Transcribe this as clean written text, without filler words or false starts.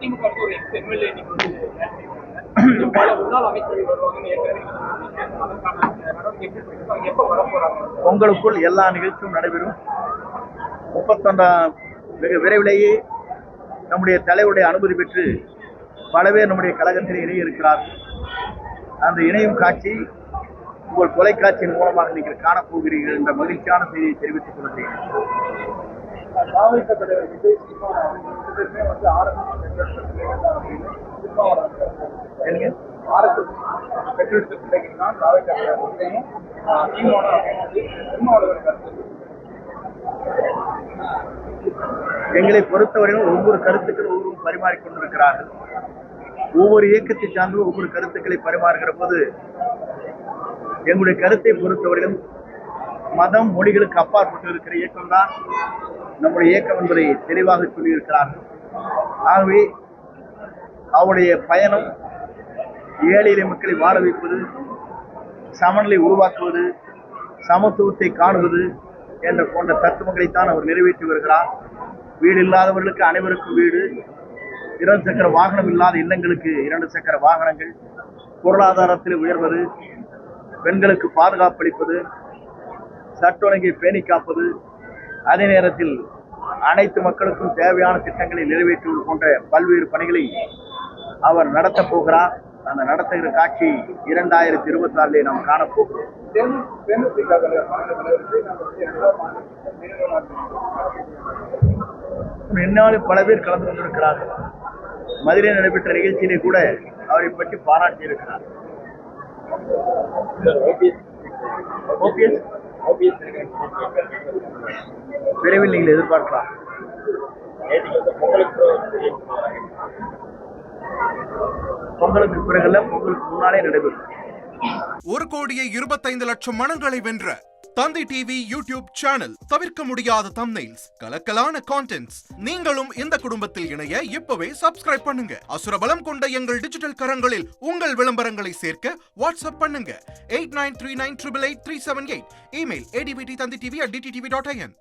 அதிமுக ஒரு ex MLA முன்னாள் அமைச்சர்கள் வருவாங்கன்னு அதற்கான நடவடிக்கை எப்படி போயிட்டு அவங்க எப்போ வர போறாங்க? உங்களுக்குள் எல்லா நிகழ்ச்சியும் நடைபெறும். 31 மிக விரைவிலேயே நம்முடைய தலைவருடைய அனுமதி பெற்று பல பேர் நம்முடைய கழகத்தில் இணைய இருக்கிறார். அந்த இணையும் காட்சி உங்கள் தொலைக்காட்சியின் மூலமாக நீங்கள் காணப்போகிறீர்கள் என்ற மகிழ்ச்சியான செய்தியை தெரிவித்துக் கொள்கிறேன். எங்களை பொறுத்தவரையும் ஒவ்வொரு கருத்துக்கள் ஒவ்வொரு பரிமாறிக்கொண்டிருக்கிறார்கள். ஒவ்வொரு இயக்கத்தை சார்ந்து ஒவ்வொரு கருத்துக்களை பரிமாறுகிற போது எங்களுடைய கருத்தை பொறுத்தவரையிலும் மதம் மொழிகளுக்கு அப்பாற்பட்டு இருக்கிற இயக்கம் தான் நம்முடைய இயக்கம் என்பதை தெளிவாக சொல்லியிருக்கிறார்கள். ஆகவே அவருடைய பயணம் ஏழை எளிய மக்களை வாழ வைப்பது, சமநிலை உருவாக்குவது, சமத்துவத்தை காணுவது என்ற போன்ற தத்துவங்களைத்தான் அவர் நிறைவேற்றி வருகிறார். வீடு இல்லாதவர்களுக்கு அனைவருக்கும் வீடு, 2 சக்கர வாகனம் இல்லாத இல்லங்களுக்கு 2 சக்கர வாகனங்கள், பொருளாதாரத்தில் உயர்வது, பெண்களுக்கு பாதுகாப்பு அளிப்பது, சட்ட ஒழுங்கை பேணி காப்பது, அதே நேரத்தில் அனைத்து மக்களுக்கும் தேவையான திட்டங்களை நிறைவேற்றுவது போன்ற பல்வேறு பணிகளை அவர் நடத்தப் போகிறார். அந்த நடத்துகிற காட்சி 2024 நாம் காணப்போகிறோம். என்னாலும் பல பேர் கலந்து கொண்டிருக்கிறார்கள். மதுரையில் நடைபெற்ற நிகழ்ச்சியிலே கூட அவரை பற்றி பாராட்டி இருக்கிறார். விரைவில் நீங்கள் எதிர்பார்க்கலாம். பொங்கலுக்கு பிறகுல பொங்கலுக்கு முன்னாலே நடைபெறும். 1,25,00,000 மனங்களை வென்ற தந்தி டிவி யூடியூப் சேனல். தவிர்க்க முடியாத தம்ப்நெயில்ஸ், கலக்கலான கான்டென்ட்ஸ். நீங்களும் இந்த குடும்பத்தில் இணைய இப்பவே சப்ஸ்கிரைப் பண்ணுங்க. அசுரபலம் கொண்ட எங்கள் டிஜிட்டல் கரங்களில் உங்கள் விளம்பரங்களை சேர்க்க வாட்ஸ்அப் பண்ணுங்க. 8939888378. Email advttv@dttv.in.